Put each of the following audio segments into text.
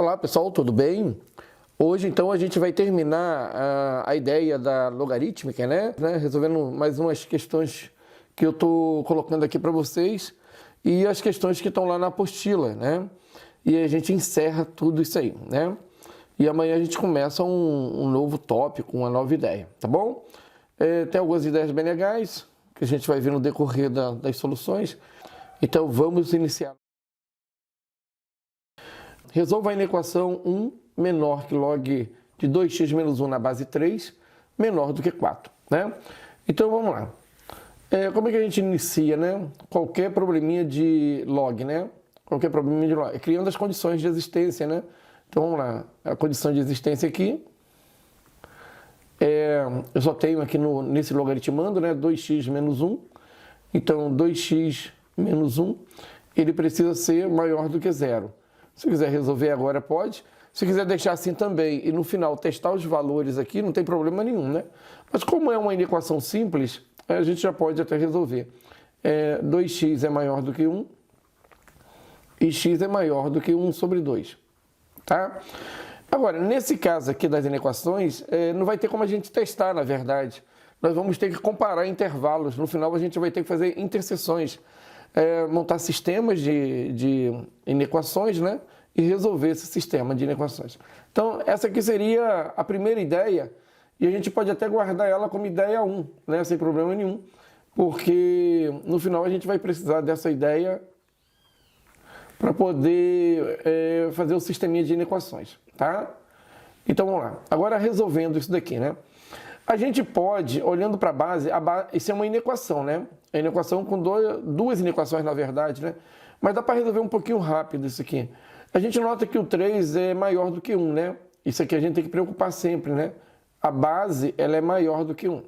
Olá pessoal, tudo bem? Hoje então a gente vai terminar a ideia da logarítmica, né? Resolvendo mais umas questões que eu estou colocando aqui para vocês e as questões que estão lá na apostila, né? E a gente encerra tudo isso aí, né? E amanhã a gente começa um novo tópico, uma nova ideia, tá bom? Tem algumas ideias bem legais que a gente vai ver no decorrer das soluções. Então vamos iniciar. Resolva a inequação 1 menor que log de 2x menos 1 na base 3, menor do que 4, né? Então vamos lá. Como é que a gente inicia, né? Qualquer probleminha de log, né? Qualquer probleminha de log. Criando as condições de existência, né? Então vamos lá. A condição de existência aqui. Eu só tenho aqui nesse logaritmando, né? 2x menos 1. Então 2x menos 1, ele precisa ser maior do que 0. Se quiser resolver agora, pode. Se quiser deixar assim também e no final testar os valores aqui, não tem problema nenhum, né? Mas como é uma inequação simples, a gente já pode até resolver. 2x é maior do que 1 e x é maior do que 1 sobre 2, tá? Agora, nesse caso aqui das inequações, não vai ter como a gente testar, na verdade. Nós vamos ter que comparar intervalos. No final, a gente vai ter que fazer interseções. Montar sistemas de inequações, né? E resolver esse sistema de inequações. Então, essa aqui seria a primeira ideia, e a gente pode até guardar ela como ideia 1, né? Sem problema nenhum, porque no final a gente vai precisar dessa ideia para poder fazer o sisteminha de inequações, tá? Então, vamos lá. Agora, resolvendo isso daqui, né? A gente pode, olhando para a base, isso é uma inequação, né? É uma inequação com duas inequações, na verdade, né? Mas dá para resolver um pouquinho rápido isso aqui. A gente nota que o 3 é maior do que 1, né? Isso aqui a gente tem que preocupar sempre, né? A base, ela é maior do que 1.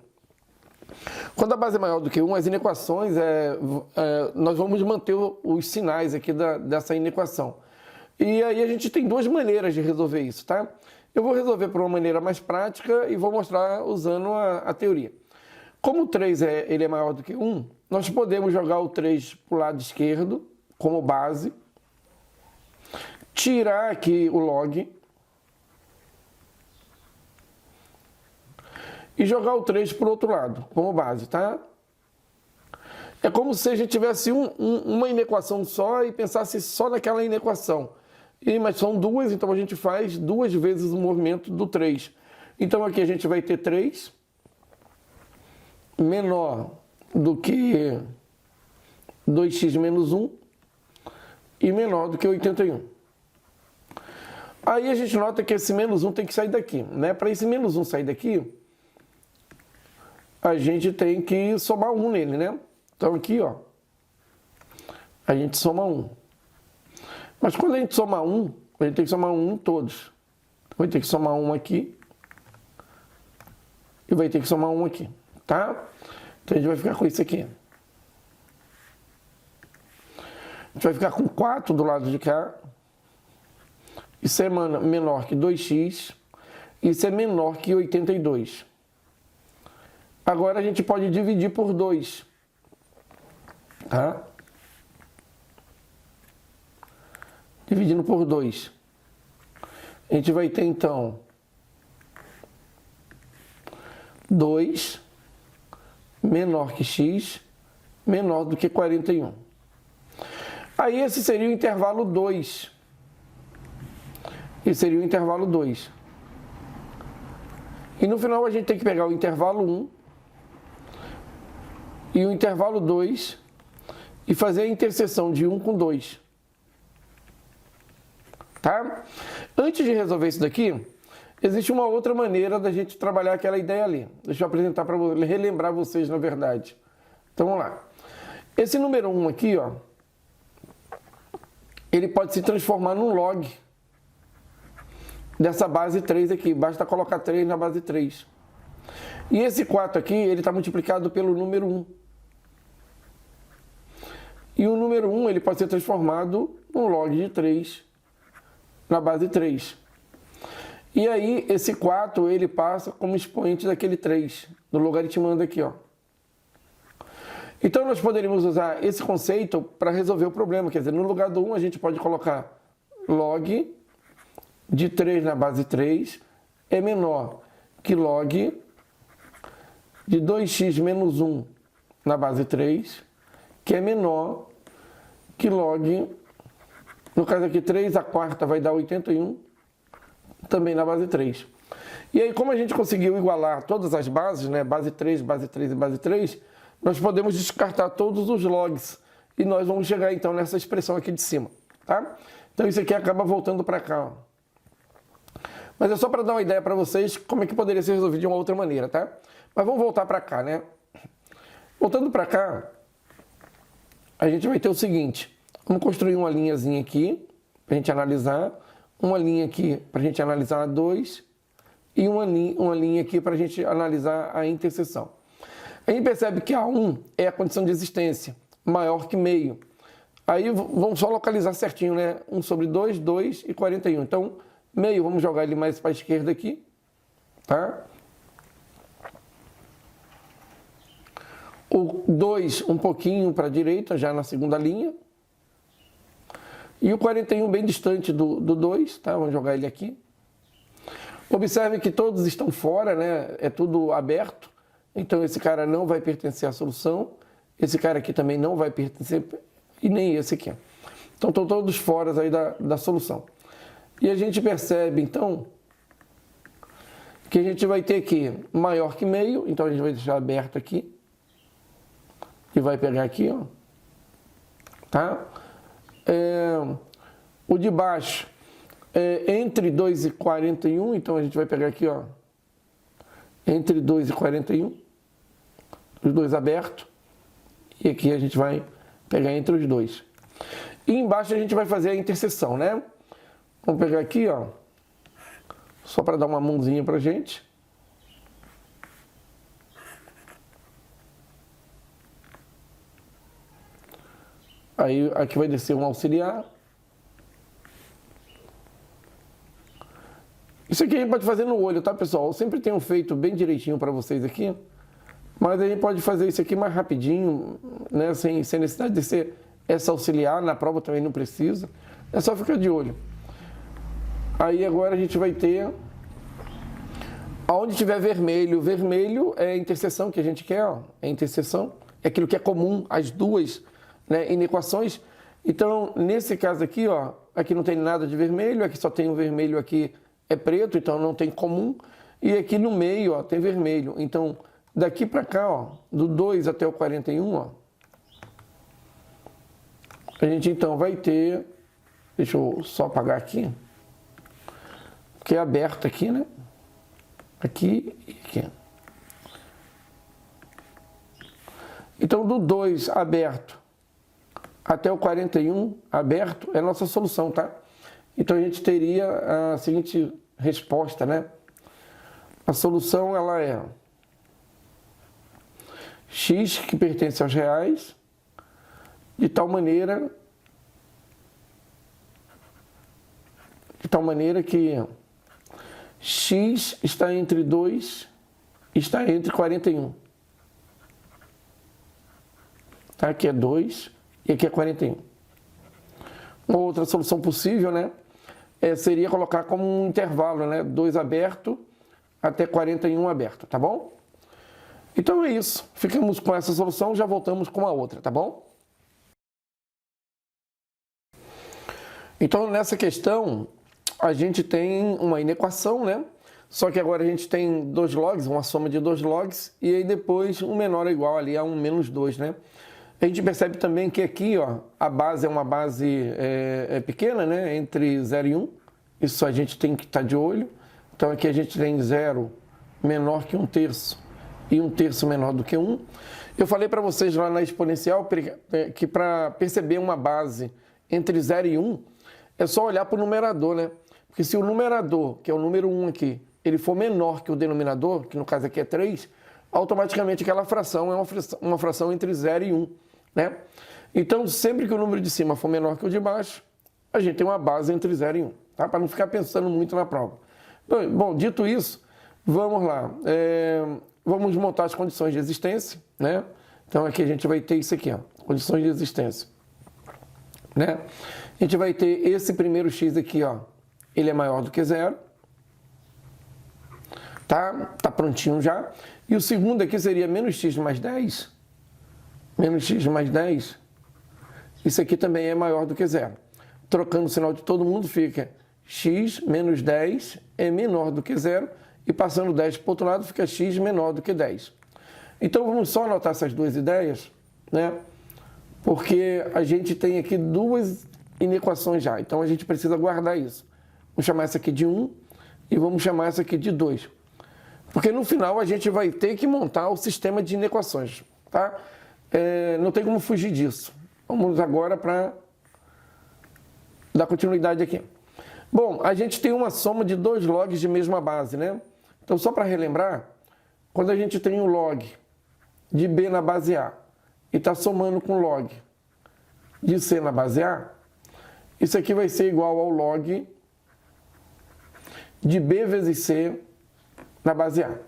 Quando a base é maior do que 1, as inequações, nós vamos manter os sinais aqui dessa inequação. E aí a gente tem duas maneiras de resolver isso, tá? Eu vou resolver por uma maneira mais prática e vou mostrar usando a teoria. Como o 3 ele é maior do que 1, nós podemos jogar o 3 para o lado esquerdo, como base, tirar aqui o log e jogar o 3 para o outro lado, como base, tá? É como se a gente tivesse uma inequação só e pensasse só naquela inequação. Mas são duas, então a gente faz duas vezes o movimento do 3. Então aqui a gente vai ter 3 menor do que 2x menos 1 e menor do que 81. Aí a gente nota que esse menos 1 tem que sair daqui, né? Para esse menos 1 sair daqui, a gente tem que somar 1 nele, né? Então aqui, ó, a gente soma 1. Mas quando a gente soma 1, a gente tem que somar 1 em todos. Vai ter que somar 1 aqui e vai ter que somar 1 aqui, tá? Então a gente vai ficar com isso aqui. A gente vai ficar com 4 do lado de cá. Isso é menor que 2x. Isso é menor que 82. Agora a gente pode dividir por 2, tá? Dividindo por 2. A gente vai ter, então, 2 menor que x, menor do que 41. Aí esse seria o intervalo 2. Esse seria o intervalo 2. E no final a gente tem que pegar o intervalo 1 e o intervalo 2 e fazer a interseção de 1 com 2. Tá? Antes de resolver isso daqui, existe uma outra maneira da gente trabalhar aquela ideia ali. Deixa eu apresentar para vocês, relembrar vocês, na verdade. Então, vamos lá. Esse número 1 aqui, ó, ele pode se transformar num log dessa base 3 aqui. Basta colocar 3 na base 3. E esse 4 aqui, ele está multiplicado pelo número 1. E o número 1, ele pode ser transformado num log de 3 na base 3. E aí, esse 4, ele passa como expoente daquele 3, do logaritmando aqui, ó. Então, nós poderíamos usar esse conceito para resolver o problema. Quer dizer, no lugar do 1, a gente pode colocar log de 3 na base 3 é menor que log de 2x menos 1 na base 3, que é menor que log, no caso aqui 3 a quarta vai dar 81, também na base 3. E aí, como a gente conseguiu igualar todas as bases, né, base 3 e base 3, nós podemos descartar todos os logs e nós vamos chegar então nessa expressão aqui de cima, tá? Então isso aqui acaba voltando para cá, ó. Mas é só para dar uma ideia para vocês como é que poderia ser resolvido de uma outra maneira, tá? Mas vamos voltar para cá, né? Voltando para cá, a gente vai ter o seguinte. Vamos construir uma linhazinha aqui para a gente analisar. Uma linha aqui para a gente analisar a 2 e uma linha aqui para a gente analisar a interseção. A gente percebe que a 1 é a condição de existência, maior que meio. Aí vamos só localizar certinho, né? 1 sobre 2, 2 e 41. Então, meio, vamos jogar ele mais para a esquerda aqui, tá? O 2 um pouquinho para a direita, já na segunda linha. E o 41 bem distante do 2, tá? Vamos jogar ele aqui. Observe que todos estão fora, né? É tudo aberto. Então, esse cara não vai pertencer à solução. Esse cara aqui também não vai pertencer, e nem esse aqui. Então, estão todos fora aí da solução. E a gente percebe, então, que a gente vai ter aqui maior que meio. Então, a gente vai deixar aberto aqui. E vai pegar aqui, ó. Tá? O de baixo é entre 2 e 41. Então, a gente vai pegar aqui, ó. Entre 2 e 41. Os dois abertos. E aqui a gente vai pegar entre os dois. E embaixo a gente vai fazer a interseção, né? Vamos pegar aqui, ó. Só para dar uma mãozinha pra gente. Aí aqui vai descer um auxiliar. Isso aqui a gente pode fazer no olho, tá, pessoal? Eu sempre tenho feito bem direitinho para vocês aqui. Mas a gente pode fazer isso aqui mais rapidinho, né? Sem necessidade de ser essa auxiliar. Na prova também não precisa. É só ficar de olho. Aí agora a gente vai ter... Aonde tiver vermelho, vermelho é a interseção que a gente quer, ó. É a interseção. É aquilo que é comum às duas, né, inequações. Então, nesse caso aqui, ó, aqui não tem nada de vermelho, aqui só tem o vermelho, aqui é preto, então não tem comum. E aqui no meio, ó, tem vermelho. Então, daqui para cá, ó, do 2 até o 41, ó, a gente então vai ter, deixa eu só apagar aqui, que é aberto aqui, né? Aqui e aqui. Então, do 2 aberto até o 41 aberto é a nossa solução, tá? Então, a gente teria a seguinte resposta, né? A solução, ela é x, que pertence aos reais, de tal maneira que x está entre 2 e está entre 41. Tá? Aqui é 2 e aqui é 41. Uma outra solução possível, né? Seria colocar como um intervalo, né? 2 aberto até 41 aberto, tá bom? Então é isso. Ficamos com essa solução, já voltamos com a outra, tá bom? Então, nessa questão, a gente tem uma inequação, né? Só que agora a gente tem dois logs, uma soma de dois logs, e aí depois um menor ou igual ali a 1 menos 2, né? A gente percebe também que aqui, ó, a base é uma base pequena, né? Entre 0 e 1. Isso a gente tem que estar de olho. Então, aqui a gente tem 0 menor que 1/3 e 1/3 menor do que 1. Eu falei para vocês lá na exponencial que para perceber uma base entre 0 e 1, é só olhar para o numerador, né? Porque se o numerador, que é o número 1 aqui, ele for menor que o denominador, que no caso aqui é 3, automaticamente aquela fração é uma fração entre 0 e 1, né? Então, sempre que o número de cima for menor que o de baixo, a gente tem uma base entre 0 e 1, tá? Para não ficar pensando muito na prova. Bom, dito isso, vamos lá. Vamos montar as condições de existência, né? Então, aqui a gente vai ter isso aqui, ó, condições de existência, né? A gente vai ter esse primeiro x aqui, ó, ele é maior do que zero. Tá prontinho já. E o segundo aqui seria menos x mais 10. Menos x mais 10. Isso aqui também é maior do que zero. Trocando o sinal de todo mundo fica x menos 10 é menor do que zero. E passando 10 para o outro lado fica x menor do que 10. Então vamos só anotar essas duas ideias, né? Porque a gente tem aqui duas inequações já. Então a gente precisa guardar isso. Vamos chamar essa aqui de 1 e vamos chamar essa aqui de 2. Porque no final a gente vai ter que montar o sistema de inequações, tá? Não tem como fugir disso. Vamos agora para dar continuidade aqui. Bom, a gente tem uma soma de dois logs de mesma base, né? Então, só para relembrar, quando a gente tem um log de B na base A e está somando com log de C na base A, isso aqui vai ser igual ao log de B vezes C na base A.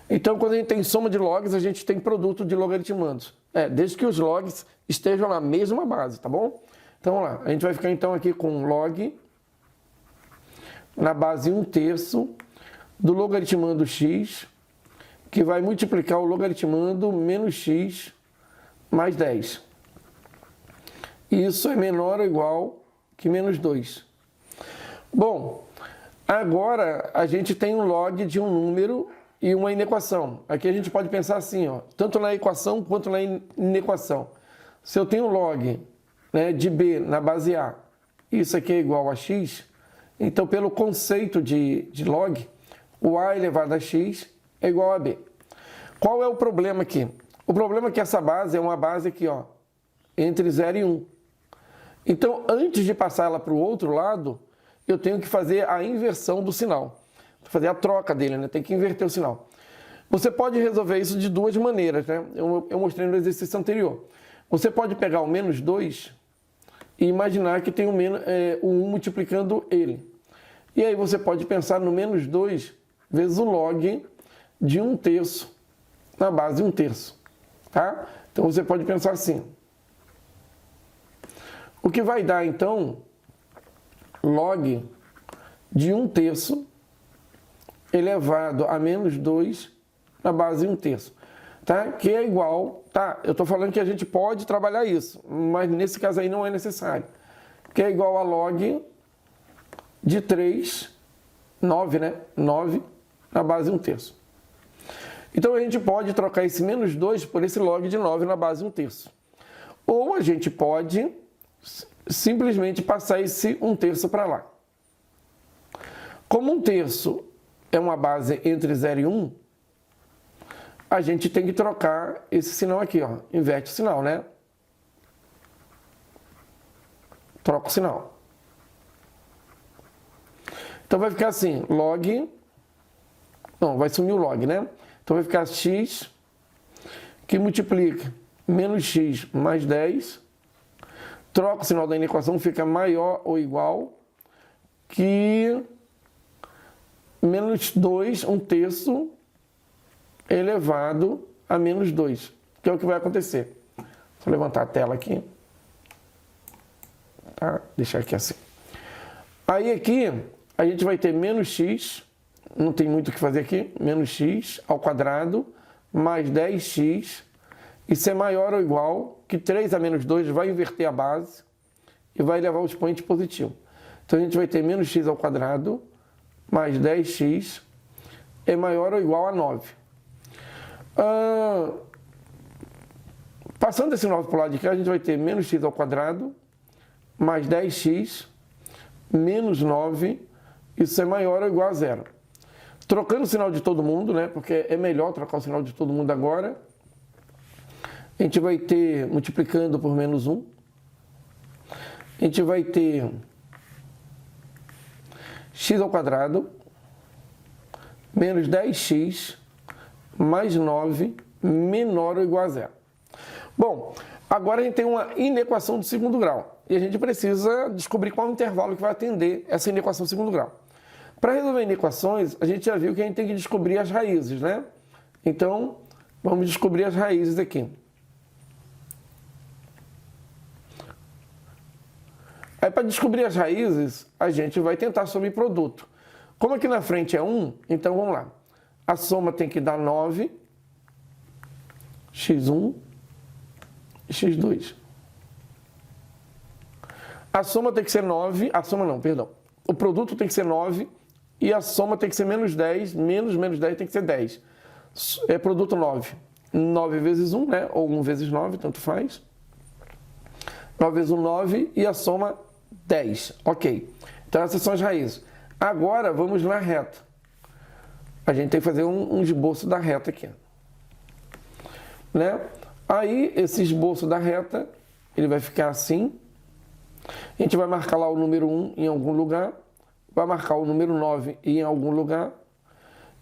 Então, quando a gente tem soma de logs, a gente tem produto de logaritmandos. Desde que os logs estejam na mesma base, tá bom? Então, vamos lá. A gente vai ficar, então, aqui com log na base 1/3 do logaritmando x, que vai multiplicar o logaritmando menos x mais 10. Isso é menor ou igual que menos 2. Bom, agora a gente tem um log de um número e uma inequação. Aqui a gente pode pensar assim, ó, tanto na equação quanto na inequação. Se eu tenho log, né, de B na base A, isso aqui é igual a x, então pelo conceito de log, o A elevado a x é igual a B. Qual é o problema aqui? O problema é que essa base é uma base aqui, ó, entre 0 e 1. Então, antes de passar ela para o outro lado, eu tenho que fazer a inversão do sinal. Fazer a troca dele, né? Tem que inverter o sinal. Você pode resolver isso de duas maneiras, né? Eu mostrei no exercício anterior. Você pode pegar o menos 2 e imaginar que tem o 1 multiplicando ele. E aí você pode pensar no menos 2 vezes o log de 1/3 na base 1/3. Tá? Então você pode pensar assim. O que vai dar, então, log de 1/3 elevado a menos 2 na base 1/3. Tá? Que é igual, tá? Eu estou falando que a gente pode trabalhar isso, mas nesse caso aí não é necessário. Que é igual a log de 3, 9, né? 9 na base 1/3. Então a gente pode trocar esse menos 2 por esse log de 9 na base 1/3. Ou a gente pode simplesmente passar esse 1/3 para lá. Como 1/3 é uma base entre 0 e 1, a gente tem que trocar esse sinal aqui, ó. Inverte o sinal, né? Troca o sinal. Então vai ficar assim, log... Não, vai sumir o log, né? Então vai ficar x, que multiplica menos x mais 10. Troca o sinal da inequação, fica maior ou igual que menos 2, 1/3 elevado a menos 2, que é o que vai acontecer. Vou levantar a tela aqui. Tá? Deixar aqui assim. Aí aqui a gente vai ter menos x, não tem muito o que fazer aqui, menos x ao quadrado mais 10x. Isso é maior ou igual que 3 a menos 2 vai inverter a base e vai levar o expoente positivo. Então a gente vai ter menos x ao quadrado mais 10x é maior ou igual a 9. Passando esse 9 para o lado de cá, a gente vai ter menos x ao quadrado mais 10x menos 9, isso é maior ou igual a 0. Trocando o sinal de todo mundo, né? Porque é melhor trocar o sinal de todo mundo agora. A gente vai ter, multiplicando por menos 1, a gente vai ter x ao quadrado menos 10x mais 9 menor ou igual a 0. Bom, agora a gente tem uma inequação do segundo grau. E a gente precisa descobrir qual é o intervalo que vai atender essa inequação do segundo grau. Para resolver inequações, a gente já viu que a gente tem que descobrir as raízes, né? Então, vamos descobrir as raízes aqui. Aí, para descobrir as raízes, a gente vai tentar sobre produto. Como aqui na frente é 1, então vamos lá. A soma tem que dar 9, x1 e x2. A soma tem que ser 9, a soma não, perdão. O produto tem que ser 9 e a soma tem que ser menos 10, menos 10 tem que ser 10. É produto 9. 9 vezes 1, né? Ou 1 vezes 9, tanto faz. 9 vezes 1, 9 e a soma 10. Ok. Então essas são as raízes. Agora vamos na reta. A gente tem que fazer um esboço da reta aqui. Né? Aí esse esboço da reta, ele vai ficar assim. A gente vai marcar lá o número 1 em algum lugar. Vai marcar o número 9 em algum lugar.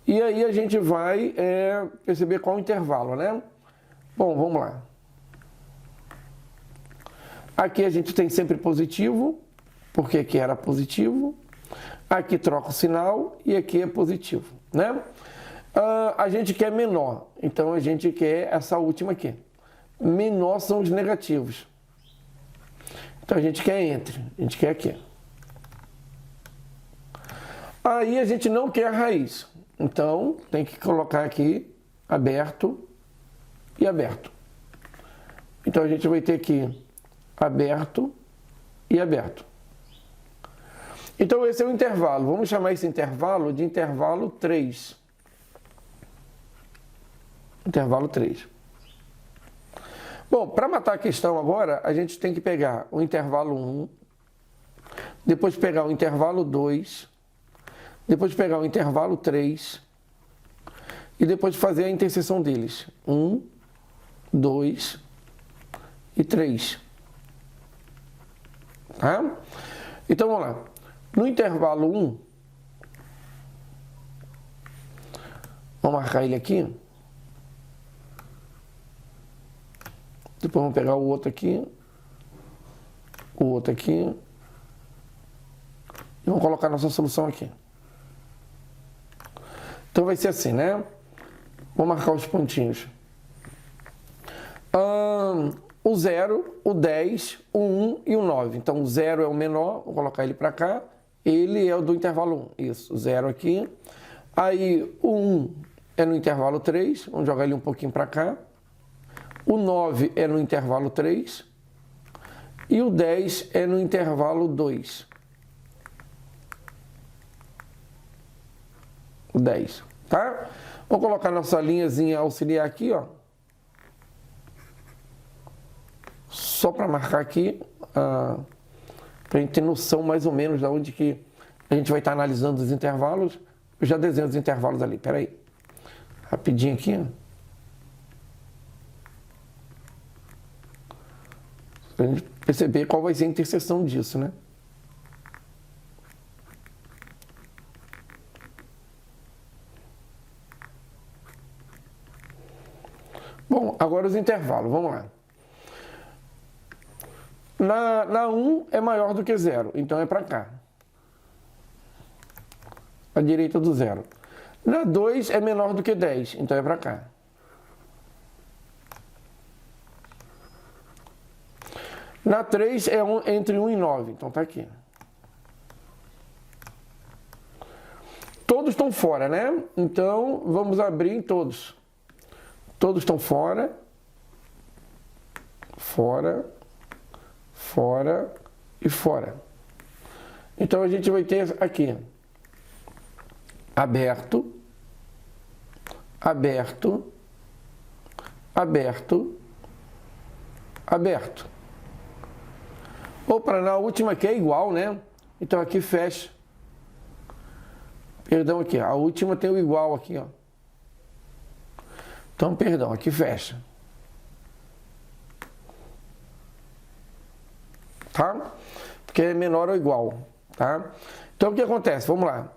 E aí a gente vai perceber qual o intervalo, né? Bom, vamos lá. Aqui a gente tem sempre positivo, porque aqui era positivo. Aqui troca o sinal e aqui é positivo, né? A gente quer menor, então a gente quer essa última aqui. Menor são os negativos. Então a gente quer entre, a gente quer aqui. Aí a gente não quer a raiz, então tem que colocar aqui aberto e aberto. Então a gente vai ter aqui aberto e aberto. Então esse é o intervalo. Vamos chamar esse intervalo de intervalo 3. Intervalo 3. Bom, para matar a questão agora, a gente tem que pegar o intervalo 1, depois pegar o intervalo 2, depois pegar o intervalo 3 e depois fazer a interseção deles. 1, 2 e 3. Tá? Então vamos lá. No intervalo 1, vamos marcar ele aqui. Depois vamos pegar o outro aqui. O outro aqui. E vamos colocar nossa solução aqui. Então vai ser assim, né? Vou marcar os pontinhos. O 0, o 10, o 1 e o 9. Então o 0 é o menor, vou colocar ele para cá. Ele é o do intervalo 1. Isso, 0 aqui. Aí o 1 é no intervalo 3. Vamos jogar ele um pouquinho para cá. O 9 é no intervalo 3. E o 10 é no intervalo 2. O 10, tá? Vou colocar nossa linhazinha auxiliar aqui, ó. Só para marcar aqui, para a gente ter noção mais ou menos de onde que a gente vai estar analisando os intervalos. Eu já desenho os intervalos ali, peraí. Rapidinho aqui, ó. Para a gente perceber qual vai ser a interseção disso, né? Bom, agora os intervalos, vamos lá. Na 1 é maior do que 0, então é para cá. À direita do 0. Na 2 é menor do que 10, então é para cá. Na 3 é entre 1 e 9, então tá aqui. Todos estão fora, né? Então vamos abrir em todos. Todos estão fora. Fora. Fora e fora. Então a gente vai ter aqui aberto, aberto, aberto, aberto. Opa, na última aqui é igual, né? Então aqui fecha. Perdão aqui, a última tem o igual aqui, ó. Então, perdão, aqui fecha. Tá? Porque é menor ou igual, tá? Então, o que acontece? Vamos lá.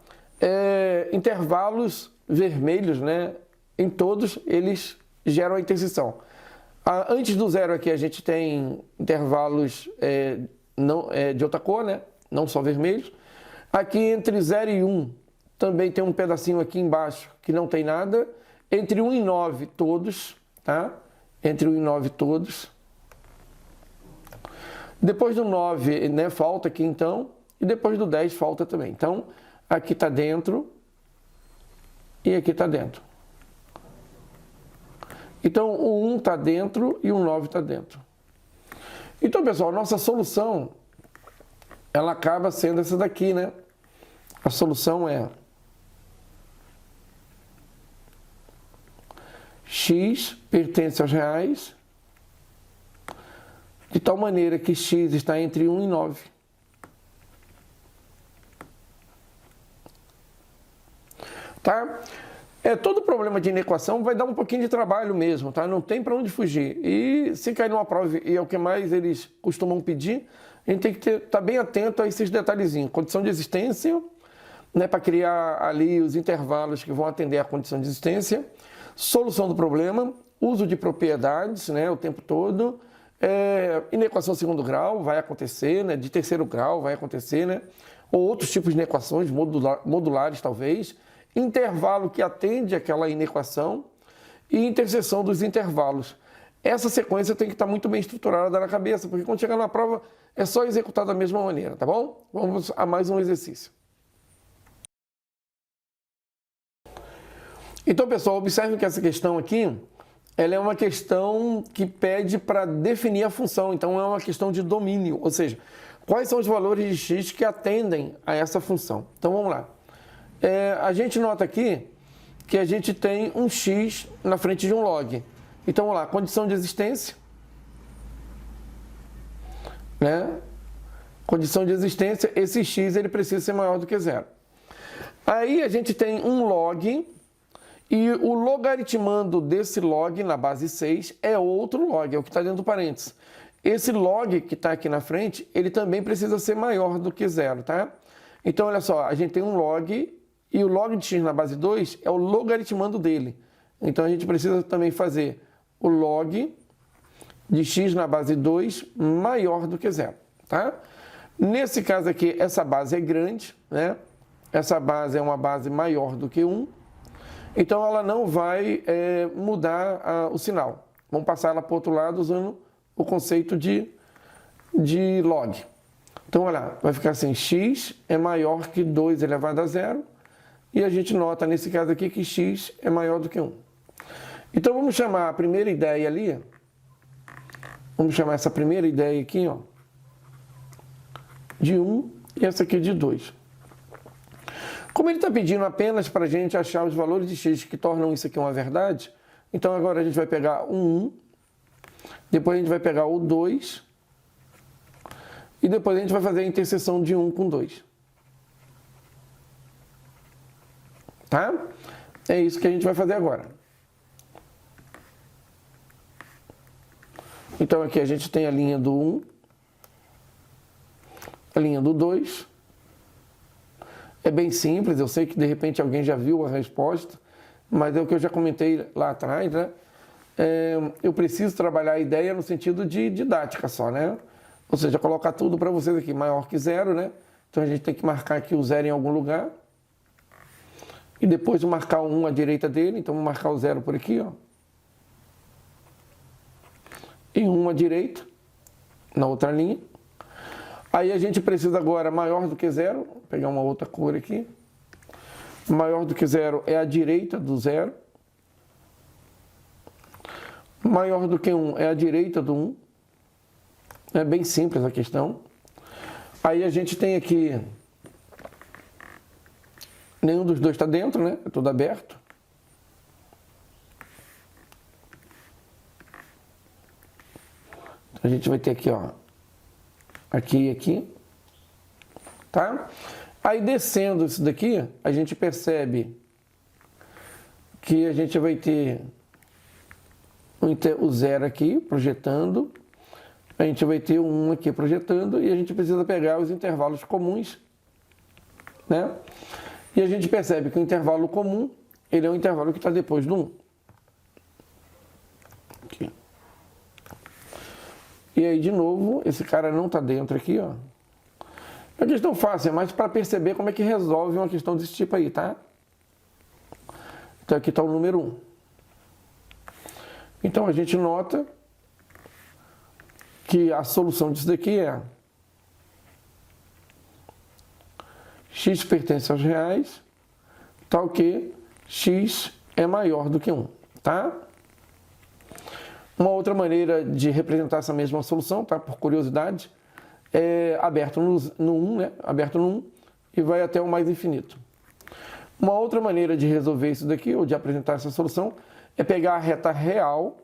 Intervalos vermelhos, né? Em todos, eles geram a interseção. Antes do 0 aqui, a gente tem intervalos de outra cor, né? Não só vermelhos. Aqui, entre 0 e 1, também tem um pedacinho aqui embaixo que não tem nada. Entre 1 e 9, todos, tá? Entre 1 e 9, todos. Depois do 9, né, falta aqui então, e depois do 10 falta também. Então, aqui está dentro e aqui está dentro. Então, o 1 está dentro e o 9 está dentro. Então, pessoal, nossa solução, ela acaba sendo essa daqui, né? A solução é x pertence aos reais, de tal maneira que x está entre 1 e 9. Tá? Todo problema de inequação vai dar um pouquinho de trabalho mesmo, tá? Não tem para onde fugir. E se cair numa prova, e é o que mais eles costumam pedir, a gente tem que estar bem atento a esses detalhezinhos. Condição de existência, né, para criar ali os intervalos que vão atender à condição de existência, solução do problema, uso de propriedades, né, o tempo todo, inequação de segundo grau vai acontecer, né, de terceiro grau vai acontecer, né, ou outros tipos de inequações modulares talvez, intervalo que atende àquela inequação e interseção dos intervalos. Essa sequência tem que estar muito bem estruturada na cabeça, porque quando chegar na prova é só executar da mesma maneira, tá bom? Vamos a mais um exercício. Então, pessoal, observe que essa questão aqui, ela é uma questão que pede para definir a função, então é uma questão de domínio, ou seja, quais são os valores de x que atendem a essa função. Então, vamos lá. A gente nota aqui que a gente tem um x na frente de um log. Então, vamos lá, condição de existência, né? Condição de existência, esse x ele precisa ser maior do que zero. Aí a gente tem um log e o logaritmando desse log na base 6 é outro log, é o que está dentro do parênteses. Esse log que está aqui na frente, ele também precisa ser maior do que zero, tá? Então, olha só, a gente tem um log e o log de x na base 2 é o logaritmando dele. Então, a gente precisa também fazer o log de x na base 2 maior do que zero, tá? Nesse caso aqui, essa base é grande, né? Essa base é uma base maior do que 1. Então, ela não vai mudar o sinal. Vamos passar ela para o outro lado usando o conceito de log. Então, olha lá, vai ficar assim, x é maior que 2 elevado a zero. E a gente nota, nesse caso aqui, que x é maior do que 1. Então, vamos chamar a primeira ideia ali, vamos chamar essa primeira ideia aqui, ó, de 1 e essa aqui de 2. Como ele está pedindo apenas para a gente achar os valores de x que tornam isso aqui uma verdade, então agora a gente vai pegar o 1, depois a gente vai pegar o 2, e depois a gente vai fazer a interseção de 1 com 2. Tá? É isso que a gente vai fazer agora. Então aqui a gente tem a linha do 1, a linha do 2. É bem simples, eu sei que de repente alguém já viu a resposta, mas é o que eu já comentei lá atrás, né? Eu preciso trabalhar a ideia no sentido de didática só, né? Ou seja, colocar tudo para vocês aqui maior que zero, né? Então a gente tem que marcar aqui o zero em algum lugar. E depois marcar o 1 à direita dele, então vou marcar o 0 por aqui, ó. E 1 à direita, na outra linha. Aí a gente precisa agora maior do que 0, vou pegar uma outra cor aqui. Maior do que 0 é a direita do 0. Maior do que 1 é a direita do 1. É bem simples a questão. Aí a gente tem aqui, nenhum dos dois está dentro, né? É tudo aberto. Então a gente vai ter aqui, ó, aqui e aqui, tá? Aí descendo isso daqui, a gente percebe que a gente vai ter o 0 aqui projetando, a gente vai ter o 1 aqui projetando e a gente precisa pegar os intervalos comuns, né? E a gente percebe que o intervalo comum, ele é o intervalo que está depois do 1. Aqui. E aí, de novo, esse cara não está dentro aqui, ó. É uma questão fácil, é mais para perceber como é que resolve uma questão desse tipo aí, tá? Então, aqui está o número 1. Então, a gente nota que a solução disso daqui é x pertence aos reais, tal que x é maior do que 1, tá? Uma outra maneira de representar essa mesma solução, tá? Por curiosidade, é aberto no 1, né? Aberto no 1 e vai até o mais infinito. Uma outra maneira de resolver isso daqui, ou de apresentar essa solução, é pegar a reta real,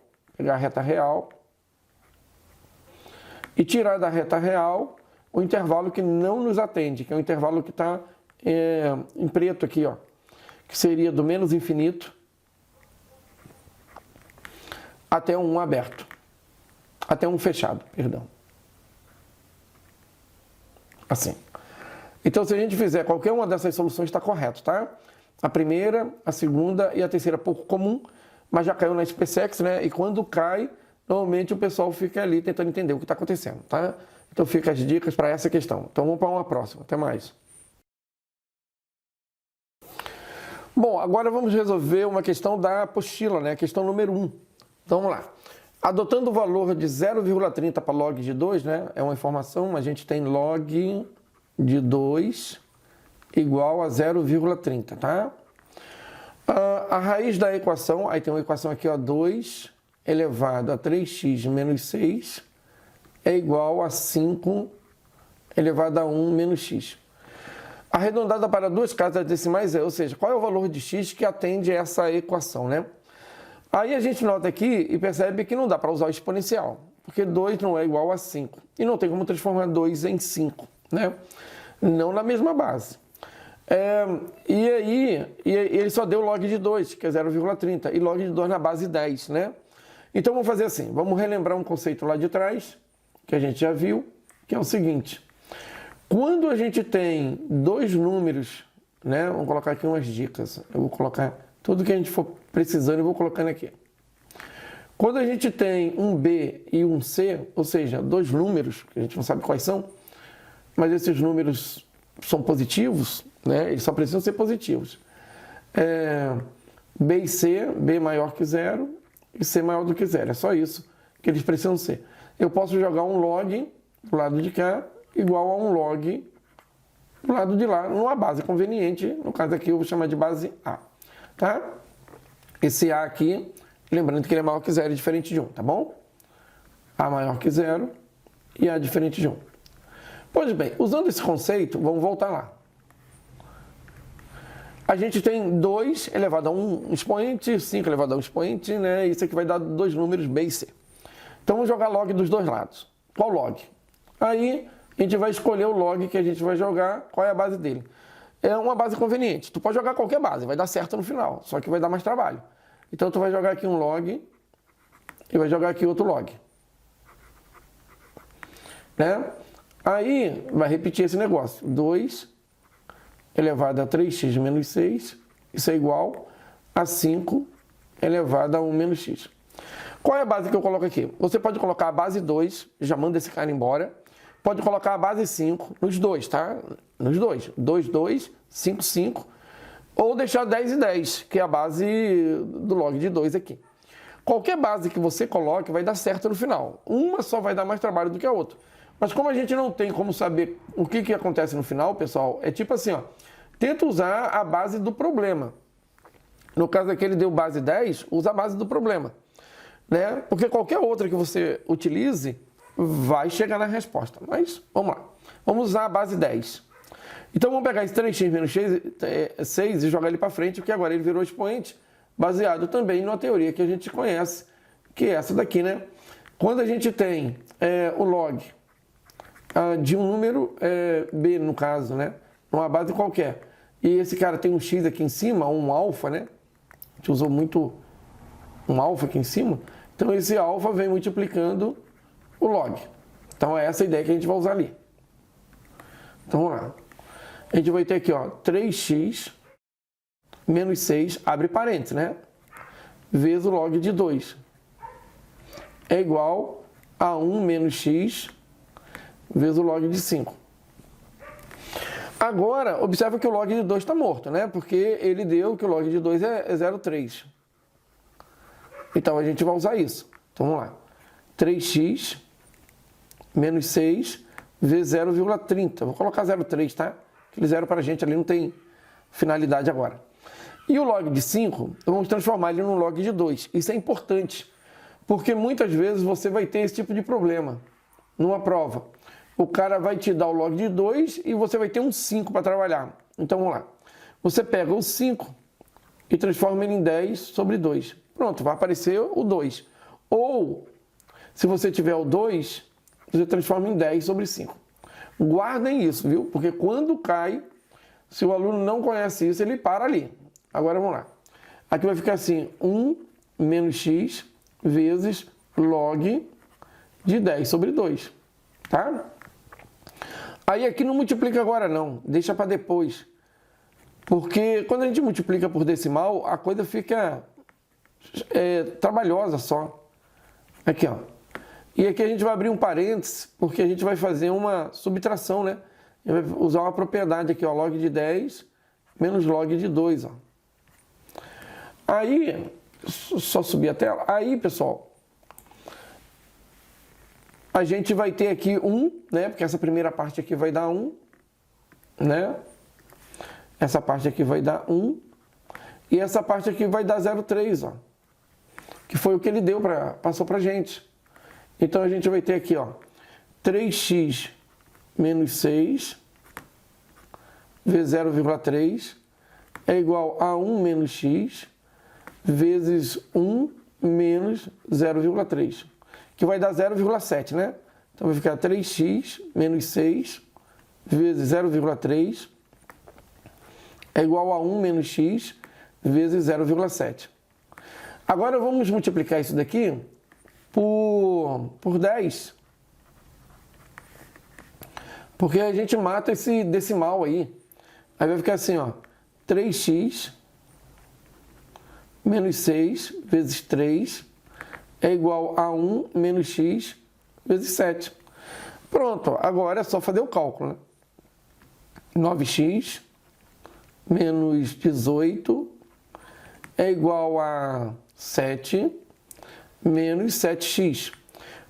e tirar da reta real o intervalo que não nos atende, que é o intervalo que está em preto aqui, ó, que seria do menos infinito até um aberto, até um fechado, perdão. Assim. Então, se a gente fizer qualquer uma dessas soluções, está correto, tá? A primeira, a segunda e a terceira pouco comum, mas já caiu na SpaceX, né? E quando cai, normalmente o pessoal fica ali tentando entender o que está acontecendo, tá? Então, fica as dicas para essa questão. Então, vamos para uma próxima. Até mais. Bom, agora vamos resolver uma questão da apostila, né? Questão número 1. Então, vamos lá. Adotando o valor de 0,30 para log de 2, né? É uma informação, a gente tem log de 2 igual a 0,30, tá? A raiz da equação, aí tem uma equação aqui, ó, 2 elevado a 3x menos 6 é igual a 5 elevado a 1 menos x. Arredondada para duas casas decimais ou seja, qual é o valor de x que atende a essa equação, né? Aí a gente nota aqui e percebe que não dá para usar o exponencial, porque 2 não é igual a 5. E não tem como transformar 2 em 5, né? Não na mesma base. E aí, ele só deu log de 2, que é 0,30, e log de 2 na base 10, né? Então vamos fazer assim, vamos relembrar um conceito lá de trás, que a gente já viu, que é o seguinte. Quando a gente tem dois números, né? Vamos colocar aqui umas dicas. Eu vou colocar tudo que a gente for precisando, eu vou colocando aqui. Quando a gente tem um B e um C, ou seja, dois números, que a gente não sabe quais são, mas esses números são positivos, né? Eles só precisam ser positivos. B e C, B maior que 0 e C maior do que 0. É só isso que eles precisam ser. Eu posso jogar um log do lado de cá igual a um log do lado de lá, numa base conveniente. No caso aqui eu vou chamar de base A, tá? Esse A aqui, lembrando que ele é maior que 0 e diferente de 1, tá bom? A maior que 0 e A diferente de 1. Pois bem, usando esse conceito, vamos voltar lá. A gente tem 2 elevado a 1 expoente, 5 elevado a 1 expoente, né? Isso aqui vai dar dois números B e C. Então vamos jogar log dos dois lados. Qual log? Aí a gente vai escolher o log que a gente vai jogar, qual é a base dele. É uma base conveniente. Tu pode jogar qualquer base, vai dar certo no final, só que vai dar mais trabalho. Então tu vai jogar aqui um log e vai jogar aqui outro log. Né? Aí vai repetir esse negócio. 2 elevado a 3x menos 6, isso é igual a 5 elevado a 1 menos x. Qual é a base que eu coloco aqui? Você pode colocar a base 2, já manda esse cara embora. Pode colocar a base 5 nos dois, tá? Nos dois. 2, 2, 5, 5. Ou deixar 10 e 10, que é a base do log de 2 aqui. Qualquer base que você coloque vai dar certo no final. Uma só vai dar mais trabalho do que a outra. Mas como a gente não tem como saber o que acontece no final, pessoal, é tipo assim, ó. Tenta usar a base do problema. No caso aqui ele deu base 10, usa a base do problema. Né? Porque qualquer outra que você utilize vai chegar na resposta. Mas vamos lá. Vamos usar a base 10. Então vamos pegar esse 3x menos 6 e jogar ele para frente, porque agora ele virou expoente, baseado também numa teoria que a gente conhece, que é essa daqui, né? Quando a gente tem o log de um número B, no caso, né? Numa base qualquer, e esse cara tem um x aqui em cima, um alfa, né? A gente usou muito um alfa aqui em cima. Então esse alfa vem multiplicando o log. Então é essa a ideia que a gente vai usar ali. Então vamos lá. A gente vai ter aqui, ó, 3x menos 6, abre parênteses, né? Vezes o log de 2. É igual a 1 menos x vezes o log de 5. Agora, observa que o log de 2 está morto, né? Porque ele deu que o log de 2 é 0,3. Então a gente vai usar isso. Então vamos lá. 3x menos 6 vezes 0,30. Vou colocar 0,3, tá? Aquele zero para a gente ali não tem finalidade agora. E o log de 5, vamos transformar ele num log de 2. Isso é importante, porque muitas vezes você vai ter esse tipo de problema numa prova. O cara vai te dar o log de 2 e você vai ter um 5 para trabalhar. Então, vamos lá. Você pega o 5 e transforma ele em 10 sobre 2. Pronto, vai aparecer o 2. Ou, se você tiver o 2, você transforma em 10 sobre 5. Guardem isso, viu? Porque quando cai, se o aluno não conhece isso, ele para ali. Agora, vamos lá. Aqui vai ficar assim, 1 menos x vezes log de 10 sobre 2. Tá? Aí aqui não multiplica agora não, deixa para depois. Porque quando a gente multiplica por decimal, a coisa fica trabalhosa só. Aqui, ó. E aqui a gente vai abrir um parênteses, porque a gente vai fazer uma subtração, né? A gente vai usar uma propriedade aqui, ó, log de 10 menos log de 2, ó. Aí, só subir a tela. Aí, pessoal, a gente vai ter aqui 1, né? Porque essa primeira parte aqui vai dar 1, né? Essa parte aqui vai dar 1. E essa parte aqui vai dar 0,3, ó. Que foi o que ele deu passou pra gente. Então, a gente vai ter aqui, ó, 3x menos 6 vezes 0,3 é igual a 1 menos x vezes 1 menos 0,3, que vai dar 0,7, né? Então, vai ficar 3x menos 6 vezes 0,3 é igual a 1 menos x vezes 0,7. Agora, vamos multiplicar isso daqui por 10. Porque a gente mata esse decimal aí. Aí vai ficar assim, ó, 3x menos 6 vezes 3 é igual a 1 menos x vezes 7. Pronto, agora é só fazer o cálculo, né? 9x menos 18 é igual a 7 menos 7x.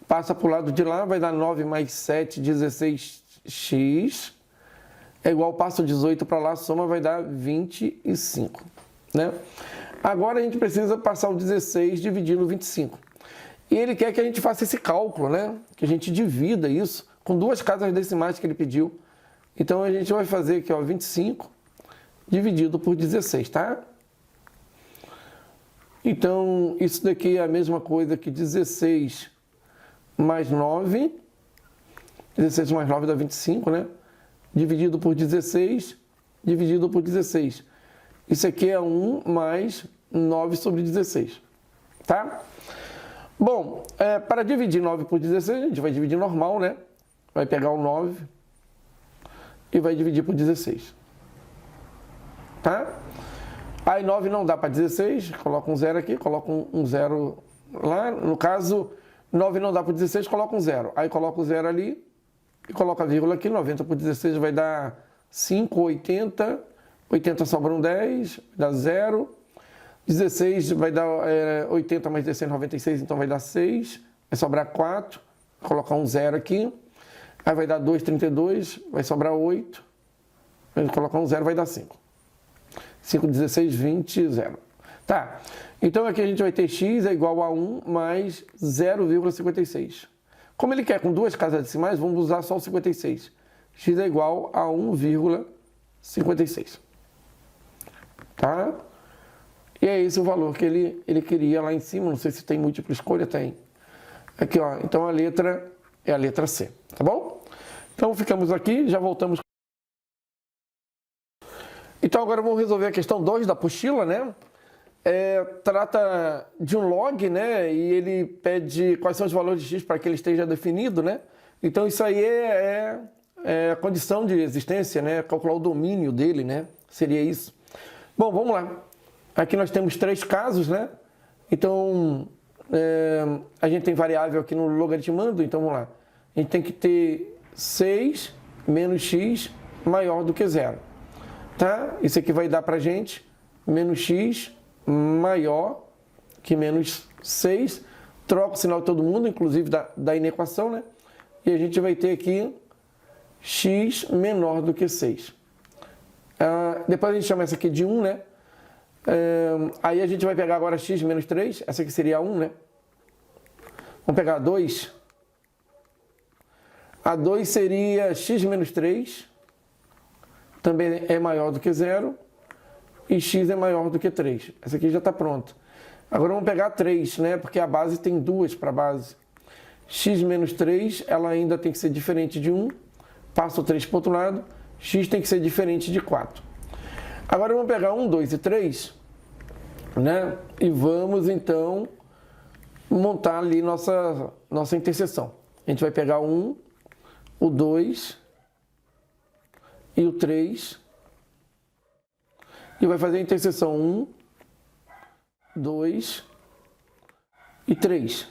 Passa para o lado de lá, vai dar 9 mais 7, 16x. É igual, passa o 18 para lá, soma vai dar 25, né? Agora a gente precisa passar o 16 dividindo 25. E ele quer que a gente faça esse cálculo, né? Que a gente divida isso com duas casas decimais que ele pediu. Então a gente vai fazer aqui, ó, 25 dividido por 16, tá? Então, isso daqui é a mesma coisa que 16 mais 9. 16 mais 9 dá 25, né? Dividido por 16, dividido por 16. Isso aqui é 1 mais 9 sobre 16, tá? Bom, para dividir 9 por 16, a gente vai dividir normal, né? Vai pegar o 9 e vai dividir por 16, tá? Aí 9 não dá para 16, coloca um 0 aqui, coloca um 0 lá. No caso, 9 não dá para 16, coloca um 0. Aí coloca o 0 ali e coloca a vírgula aqui. 90 por 16 vai dar 5, 80. 80 sobra um 10, dá 0. 16 vai dar 80 mais 16, 96, então vai dar 6. Vai sobrar 4, colocar um 0 aqui. Aí vai dar 2, 32, vai sobrar 8. Vai colocar um 0, vai dar 5. 5, 16, 20, 0. Tá, então aqui a gente vai ter x é igual a 1 mais 0,56. Como ele quer com duas casas decimais, vamos usar só o 56. X é igual a 1,56. Tá? E é esse o valor que ele queria lá em cima. Não sei se tem múltipla escolha, tem. Aqui, ó. Então a letra é a letra C, tá bom? Então ficamos aqui, já voltamos. Então agora vamos resolver a questão 2 da apostila, né? Trata de um log, né? E ele pede quais são os valores de x para que ele esteja definido, né? Então isso aí é a condição de existência, né? Calcular o domínio dele, né? Seria isso. Bom, vamos lá. Aqui nós temos 3 casos, né? Então a gente tem variável aqui no logaritmando, então vamos lá. A gente tem que ter 6 menos x maior do que 0. Tá? Isso aqui vai dar pra gente menos x maior que menos 6. Troca o sinal de todo mundo, inclusive da inequação, né? e a gente vai ter aqui x menor do que 6. Depois a gente chama essa aqui de 1, né? Aí a gente vai pegar agora x menos 3, essa aqui seria 1, né? Vamos pegar 2. A 2 seria x menos 3, também é maior do que 0, e x é maior do que 3. Essa aqui já está pronta. Agora vamos pegar 3, né? Porque a base tem 2 para a base. X menos 3, ela ainda tem que ser diferente de 1. Passa o 3 para o outro lado. X tem que ser diferente de 4. Agora vamos pegar 1, 2 e 3, né? E vamos então montar ali nossa interseção. A gente vai pegar o 1, o 2 e o 3 e vai fazer a interseção 1, 2 e 3.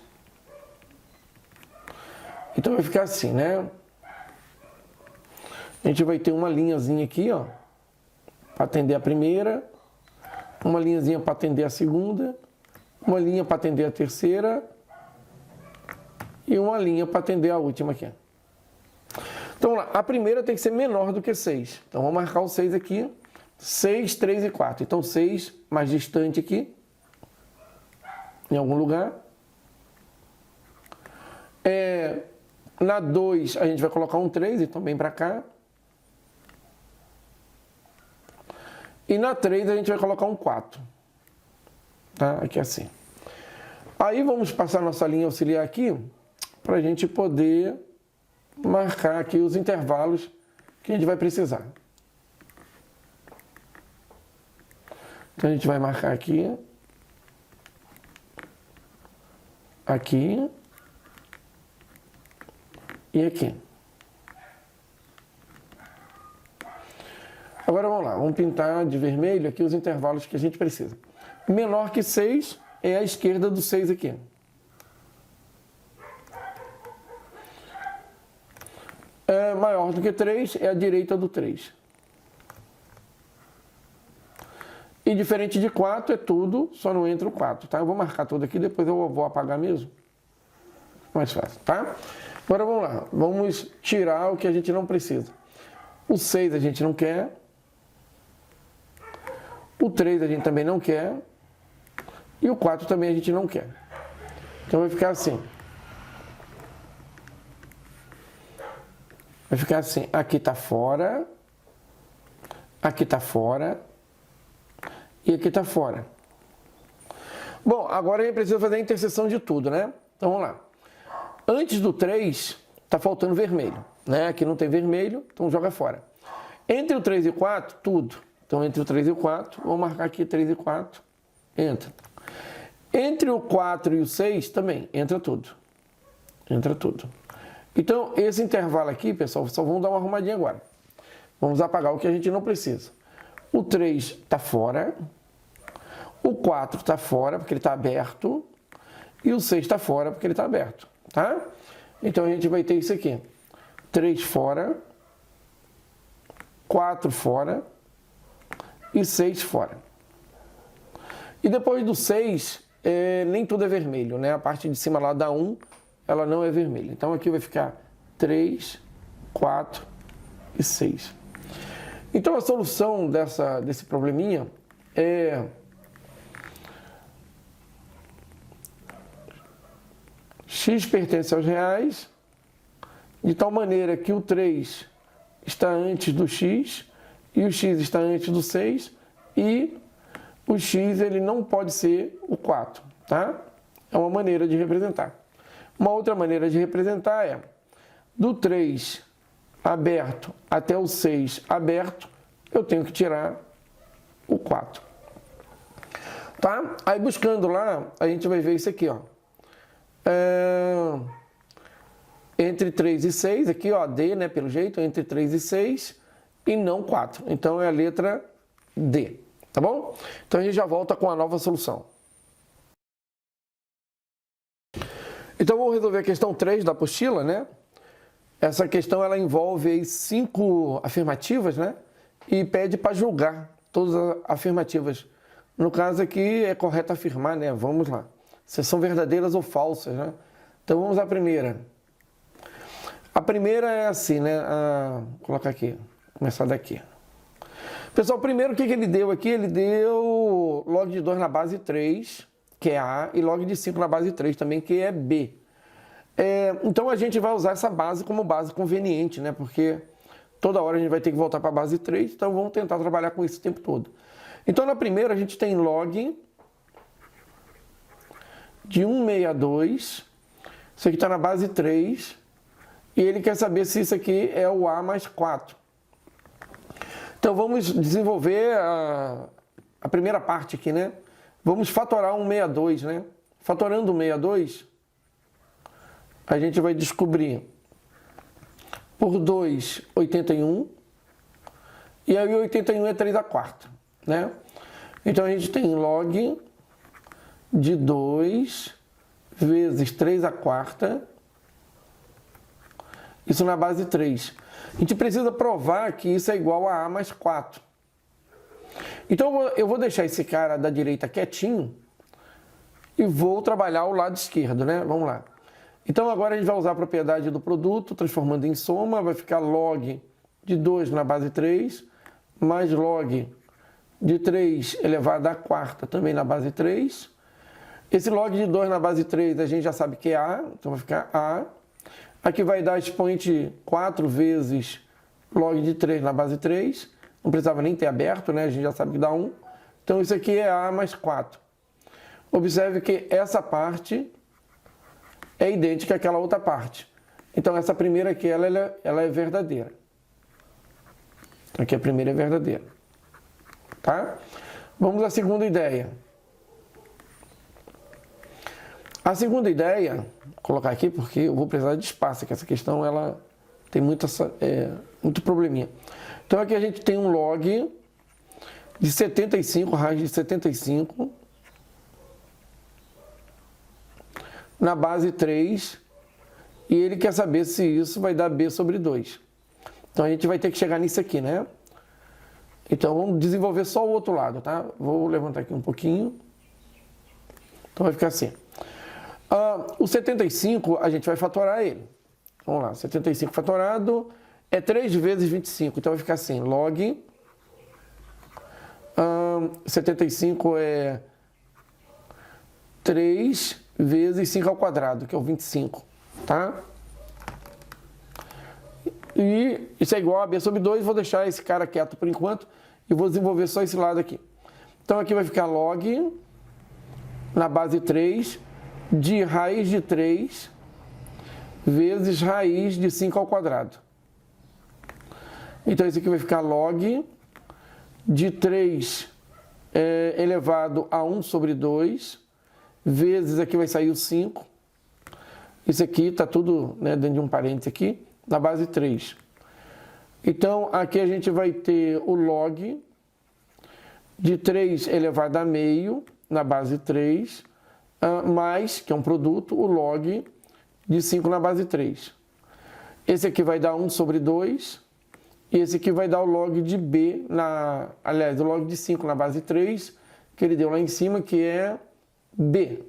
Então vai ficar assim, né? A gente vai ter uma linhazinha aqui, ó, para atender a primeira, uma linhazinha para atender a segunda, uma linha para atender a terceira e uma linha para atender a última aqui. Então vamos lá, a primeira tem que ser menor do que 6. Então vamos marcar o 6 aqui, 6, 3 e 4. Então 6 mais distante aqui, em algum lugar. Na 2 a gente vai colocar um 3, então bem para cá. E na 3 a gente vai colocar um 4. Tá? Aqui assim. Aí vamos passar nossa linha auxiliar aqui, para a gente poder marcar aqui os intervalos que a gente vai precisar. Então a gente vai marcar aqui, aqui e aqui. Agora vamos lá, vamos pintar de vermelho aqui os intervalos que a gente precisa. Menor que 6 é a esquerda do 6 aqui. Maior do que 3 é a direita do 3. E diferente de 4 é tudo, só não entra o 4, tá? Eu vou marcar tudo aqui, depois eu vou apagar mesmo. Mais fácil, tá? Agora vamos lá, vamos tirar o que a gente não precisa. O 6 a gente não quer. O 3 a gente também não quer. E o 4 também a gente não quer. Então vai ficar assim. Vai ficar assim, aqui está fora, aqui está fora e aqui está fora. Bom, agora a gente precisa fazer a interseção de tudo, né? Então vamos lá. Antes do 3, está faltando vermelho, né? Aqui não tem vermelho, então joga fora. Entre o 3 e o 4, tudo. Então entre o 3 e o 4, vou marcar aqui 3 e 4, entra. Entre o 4 e o 6 também, entra tudo. Entra tudo. Então, esse intervalo aqui, pessoal, só vamos dar uma arrumadinha agora. Vamos apagar o que a gente não precisa. O 3 está fora. O 4 está fora, porque ele está aberto. E o 6 está fora, porque ele está aberto. Tá? Então, a gente vai ter isso aqui. 3 fora. 4 fora. E 6 fora. E depois do 6, nem tudo é vermelho, né? A parte de cima lá da 1... ela não é vermelha. Então aqui vai ficar 3, 4 e 6. Então a solução desse probleminha é x pertence aos reais, de tal maneira que o 3 está antes do x e o x está antes do 6 e o x ele não pode ser o 4, tá? É uma maneira de representar. Uma outra maneira de representar é do 3 aberto até o 6 aberto, eu tenho que tirar o 4. Tá? Aí buscando lá, a gente vai ver isso aqui, ó. Entre 3 e 6, aqui ó, D, né, pelo jeito, entre 3 e 6 e não 4. Então é a letra D, tá bom? Então a gente já volta com a nova solução. Então vamos resolver a questão 3 da apostila, né? Essa questão ela envolve aí 5 afirmativas, né? E pede para julgar todas as afirmativas. No caso aqui é correto afirmar, né? Vamos lá. Se são verdadeiras ou falsas, né? Então vamos à primeira. A primeira é assim, né? Vou colocar aqui, começar daqui. Pessoal, primeiro o que ele deu aqui? Ele deu log de 2 na base 3, que é A, e log de 5 na base 3 também, que é B. Então a gente vai usar essa base como base conveniente, né? Porque toda hora a gente vai ter que voltar para a base 3, então vamos tentar trabalhar com isso o tempo todo. Então na primeira a gente tem log de 162, isso aqui está na base 3, e ele quer saber se isso aqui é o A mais 4. Então vamos desenvolver a primeira parte aqui, né? Vamos fatorar 162, né? Fatorando 162, a gente vai descobrir por 2, 81, e aí 81 é 3/4, né? Então a gente tem log de 2 vezes 3/4, isso na base 3. A gente precisa provar que isso é igual a A mais 4. Então eu vou deixar esse cara da direita quietinho e vou trabalhar o lado esquerdo, né? Vamos lá. Então agora a gente vai usar a propriedade do produto, transformando em soma, vai ficar log de 2 na base 3, mais log de 3 elevado à quarta também na base 3. Esse log de 2 na base 3 a gente já sabe que é A, então vai ficar A. Aqui vai dar expoente 4 vezes log de 3 na base 3. Não precisava nem ter aberto, né? A gente já sabe que dá 1. Então isso aqui é A mais 4. Observe que essa parte é idêntica àquela outra parte. Então essa primeira aqui, ela é verdadeira. Aqui a primeira é verdadeira. Tá? Vamos à segunda ideia. A segunda ideia, vou colocar aqui porque eu vou precisar de espaço, que essa questão ela tem muito probleminha. Então aqui a gente tem um log de 75, raiz de 75, na base 3, e ele quer saber se isso vai dar B sobre 2. Então a gente vai ter que chegar nisso aqui, né? Então vamos desenvolver só o outro lado, tá? Vou levantar aqui um pouquinho. Então vai ficar assim. O 75, a gente vai fatorar ele. Vamos lá, 75 fatorado é 3 vezes 25. Então vai ficar assim, log 75 é 3 vezes 5 ao quadrado, que é o 25, tá? E isso é igual a B sobre 2, vou deixar esse cara quieto por enquanto e vou desenvolver só esse lado aqui. Então aqui vai ficar log na base 3 de raiz de 3 vezes raiz de 5 ao quadrado. Então isso aqui vai ficar log de 3 elevado a 1 sobre 2 vezes, aqui vai sair o 5. Isso aqui está tudo, né, dentro de um parênteses aqui, na base 3. Então, aqui a gente vai ter o log de 3 elevado a meio, na base 3, mais, que é um produto, o log de 5 na base 3. Esse aqui vai dar 1 sobre 2, e esse aqui vai dar o log de B, aliás, o log de 5 na base 3, que ele deu lá em cima, que é B.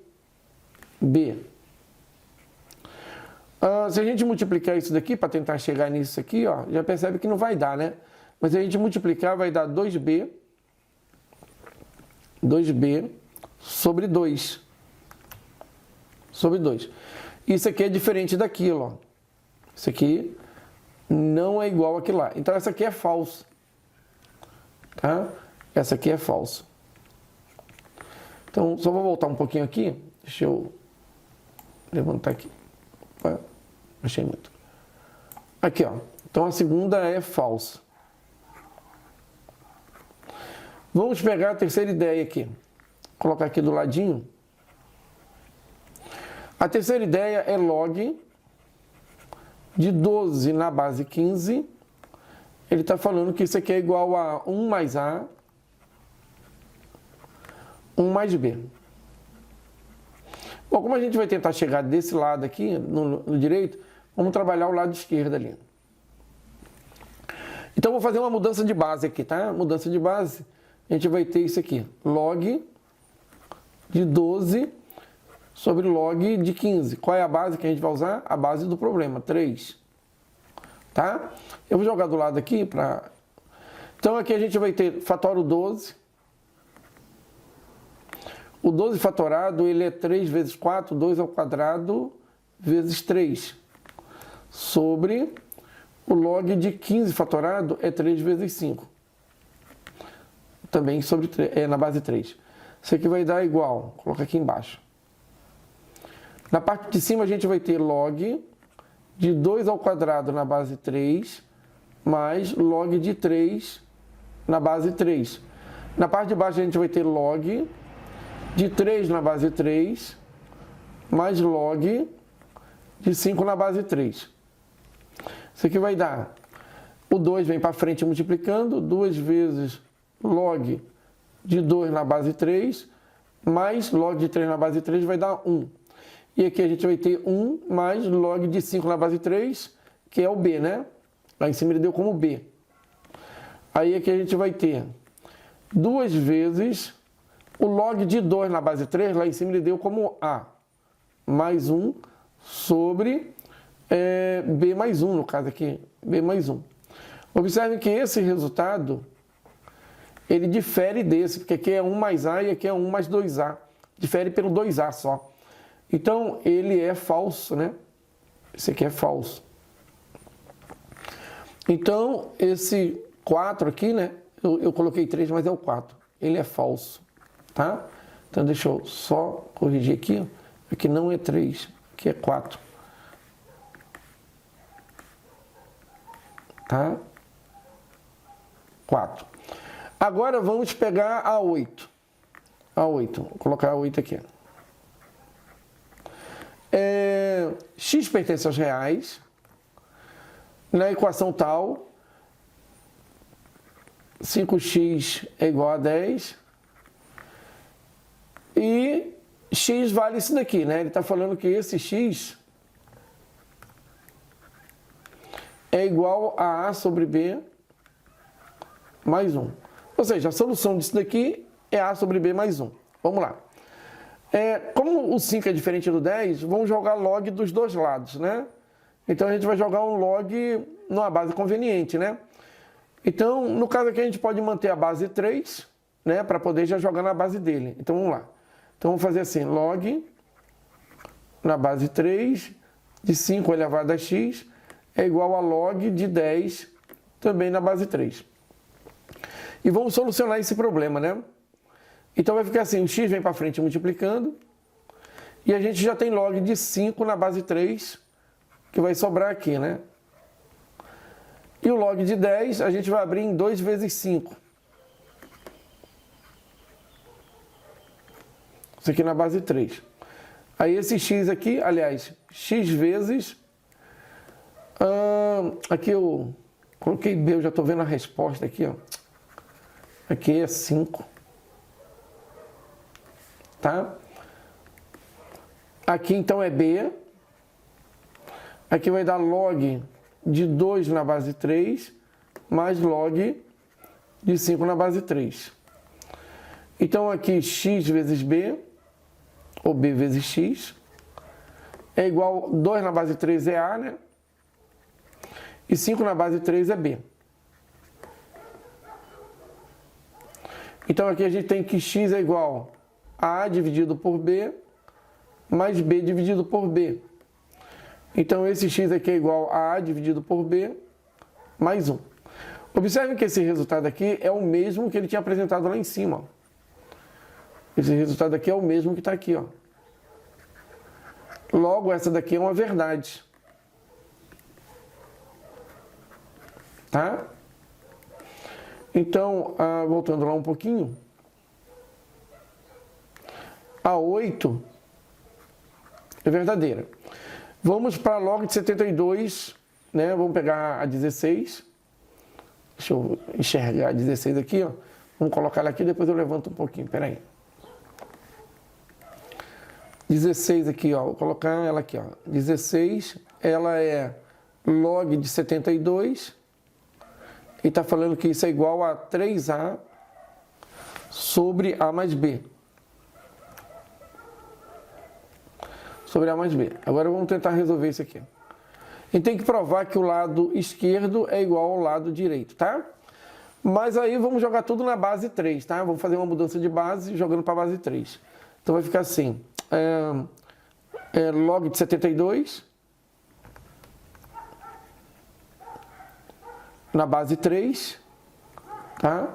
Se a gente multiplicar isso daqui, para tentar chegar nisso aqui, ó, já percebe que não vai dar, né? Mas se a gente multiplicar, vai dar 2B sobre 2. Sobre 2. Isso aqui é diferente daquilo, ó. Isso aqui não é igual àquilo lá. Então, essa aqui é falso. Tá? Essa aqui é falso. Então, só vou voltar um pouquinho aqui. Deixa eu levantar aqui. Opa, achei muito. Aqui, ó. Então, a segunda é falsa. Vamos pegar a terceira ideia aqui. Vou colocar aqui do ladinho. A terceira ideia é log de 12 na base 15. Ele está falando que isso aqui é igual a 1 mais A, 1 mais B. Bom, como a gente vai tentar chegar desse lado aqui, no direito, vamos trabalhar o lado esquerdo ali. Então, vou fazer uma mudança de base aqui, tá? Mudança de base, a gente vai ter isso aqui. Log de 12 sobre log de 15. Qual é a base que a gente vai usar? A base do problema, 3. tá? Eu vou jogar do lado aqui para... Então aqui a gente vai ter fatório 12. O 12 fatorado, ele é 3 vezes 4, 2 ao quadrado, vezes 3. Sobre o log de 15 fatorado, é 3 vezes 5. Também sobre, na base 3. Isso aqui vai dar igual, coloca aqui embaixo. Na parte de cima a gente vai ter log de 2 ao quadrado na base 3, mais log de 3 na base 3. Na parte de baixo a gente vai ter log de 3 na base 3, mais log de 5 na base 3. Isso aqui vai dar, o 2 vem para frente multiplicando, 2 vezes log de 2 na base 3, mais log de 3 na base 3 vai dar 1. E aqui a gente vai ter 1 mais log de 5 na base 3, que é o B, né? Lá em cima ele deu como B. Aí aqui a gente vai ter 2 vezes o log de 2 na base 3, lá em cima ele deu como A, mais 1 sobre B mais 1, no caso aqui, B mais 1. Observe que esse resultado, ele difere desse, porque aqui é 1 mais A e aqui é 1 mais 2A. Difere pelo 2A só. Então, ele é falso, né? Esse aqui é falso. Então, esse 4 aqui, né? Eu coloquei 3, mas é o 4. Ele é falso, tá? Então, deixa eu só corrigir aqui. Ó. Aqui não é 3, aqui é 4. Tá? 4. Agora, vamos pegar a 8. A 8. Vou colocar a 8 aqui. X pertence aos reais, na equação tal, 5x é igual a 10, e x vale isso daqui, né? Ele está falando que esse x é igual a sobre B mais 1. Ou seja, a solução disso daqui é A sobre B mais 1. Vamos lá. Como o 5 é diferente do 10, vamos jogar log dos dois lados, né? Então a gente vai jogar um log numa base conveniente, né? Então, no caso aqui a gente pode manter a base 3, né? Para poder já jogar na base dele. Então vamos lá. Então vamos fazer assim, log na base 3 de 5 elevado a x é igual a log de 10 também na base 3. E vamos solucionar esse problema, né? Então vai ficar assim, o x vem para frente multiplicando, e a gente já tem log de 5 na base 3, que vai sobrar aqui, né? E o log de 10 a gente vai abrir em 2 vezes 5. Isso aqui na base 3. Aí esse x aqui, aliás, x vezes... aqui eu coloquei B, eu já estou vendo a resposta aqui, ó. Aqui é 5. Tá? Aqui então é B. Aqui vai dar log de 2 na base 3, mais log de 5 na base 3. Então aqui x vezes B, ou B vezes x, é igual 2 na base 3 é A, né? E 5 na base 3 é B. Então aqui a gente tem que x é igual a A dividido por B, mais B dividido por B. Então esse x aqui é igual a A dividido por B, mais 1. Observe que esse resultado aqui é o mesmo que ele tinha apresentado lá em cima. Esse resultado aqui é o mesmo que está aqui, ó. Logo, essa daqui é uma verdade. Tá? Então, voltando lá um pouquinho, a 8 é verdadeira. Vamos para log de 72, né? Vamos pegar a 16. Deixa eu enxergar a 16 aqui, ó. Vamos colocar ela aqui, depois eu levanto um pouquinho, peraí. 16 aqui, ó, vou colocar ela aqui, ó. 16, ela é log de 72, e está falando que isso é igual a 3A sobre A mais B. Sobre A mais B. Agora vamos tentar resolver isso aqui. A gente tem que provar que o lado esquerdo é igual ao lado direito, tá? Mas aí vamos jogar tudo na base 3, tá? Vamos fazer uma mudança de base jogando para a base 3. Então vai ficar assim, log de 72 na base 3, tá?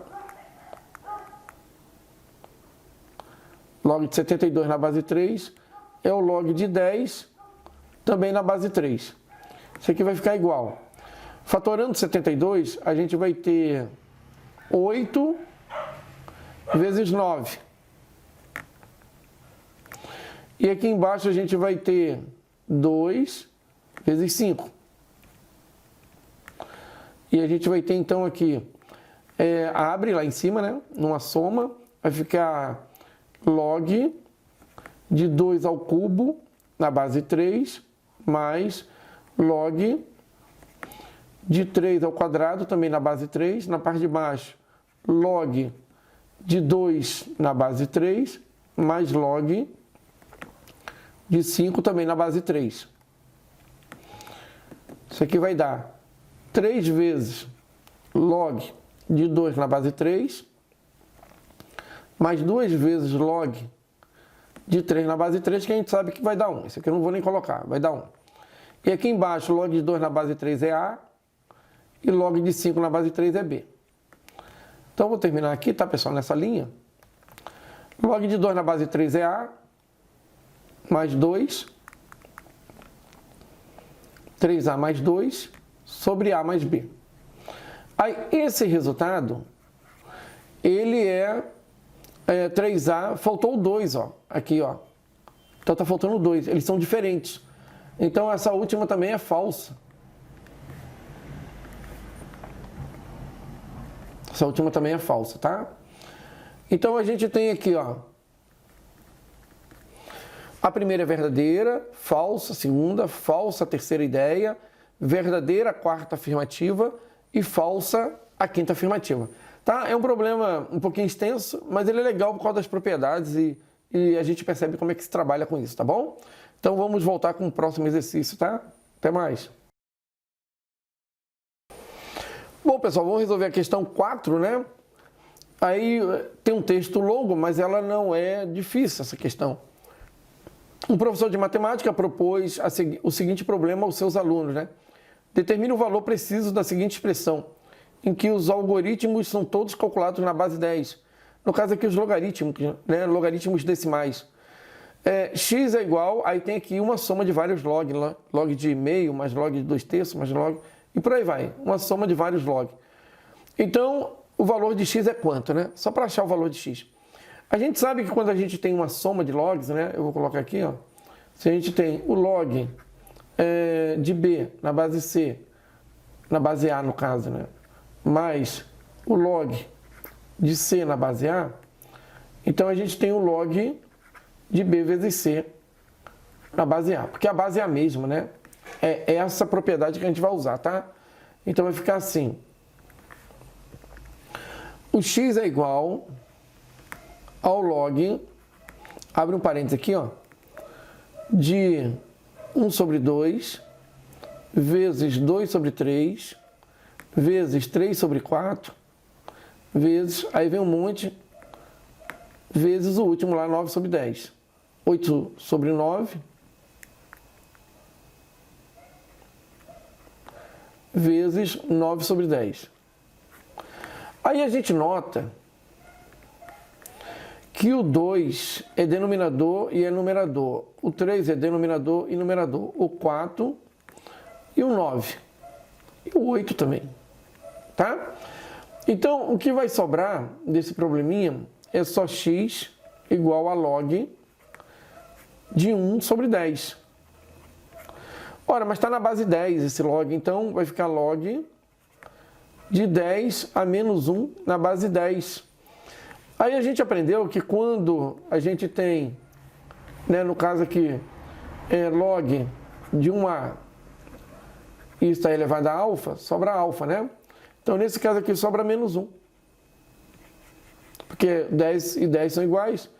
Log de 72 na base 3 é o log de 10 também na base 3. Isso aqui vai ficar igual. Fatorando 72, a gente vai ter 8 vezes 9. E aqui embaixo a gente vai ter 2 vezes 5. E a gente vai ter então aqui, abre lá em cima, né? Numa soma, vai ficar log de 2 ao cubo na base 3, mais log de 3 ao quadrado, também na base 3. Na parte de baixo, log de 2 na base 3, mais log de 5 também na base 3. Isso aqui vai dar 3 vezes log de 2 na base 3, mais 2 vezes log de 3 na base 3, que a gente sabe que vai dar 1. Isso aqui eu não vou nem colocar, vai dar 1. E aqui embaixo, log de 2 na base 3 é A, e log de 5 na base 3 é B. Então, vou terminar aqui, tá, pessoal, nessa linha. Log de 2 na base 3 é A, mais 2, 3A mais 2, sobre A mais B. Aí, esse resultado, ele é 3A, faltou o 2, ó, aqui, ó. Então, tá faltando o 2, eles são diferentes. Então, essa última também é falsa. Essa última também é falsa, tá? Então, a gente tem aqui, ó. A primeira é verdadeira, falsa, segunda, falsa, terceira ideia, verdadeira, a quarta afirmativa e falsa, a quinta afirmativa. Tá? É um problema um pouquinho extenso, mas ele é legal por causa das propriedades e a gente percebe como é que se trabalha com isso, tá bom? Então, vamos voltar com o próximo exercício, tá? Até mais! Bom, pessoal, vamos resolver a questão 4, né? Aí tem um texto longo, mas ela não é difícil, essa questão. Um professor de matemática propôs o seguinte problema aos seus alunos, né? Determine o valor preciso da seguinte expressão, em que os algoritmos são todos calculados na base 10. No caso aqui, os logaritmos, né? Logaritmos decimais. X é igual, aí tem aqui uma soma de vários log, log de meio, mais log de 2/3, mais log, e por aí vai, uma soma de vários log. Então, o valor de x é quanto, né? Só para achar o valor de x. A gente sabe que quando a gente tem uma soma de logs, né? Eu vou colocar aqui, ó. Se a gente tem o log de B na base C, na base A no caso, né? Mais o log de C na base A, então a gente tem o log de B vezes C na base A, porque a base é a mesma, né? É essa propriedade que a gente vai usar, tá? Então vai ficar assim. O x é igual ao log, abre um parênteses aqui, ó, de 1 sobre 2, vezes 2 sobre 3, vezes 3 sobre 4, vezes, aí vem um monte, vezes o último lá, 9 sobre 10. 8 sobre 9, vezes 9 sobre 10. Aí a gente nota que o 2 é denominador e é numerador. O 3 é denominador e numerador. O 4 e o 9. E o 8 também. Tá? Então, o que vai sobrar desse probleminha é só x igual a log de 1 sobre 10. Ora, mas está na base 10 esse log, então vai ficar log de 10 a menos 1 na base 10. Aí a gente aprendeu que quando a gente tem, né, no caso aqui, log de 1A e está elevado a alfa, sobra alfa, né? Então, nesse caso aqui, sobra menos 1. Porque 10 e 10 são iguais.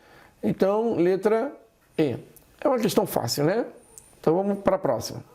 Então, letra E. É uma questão fácil, né? Então, vamos para a próxima.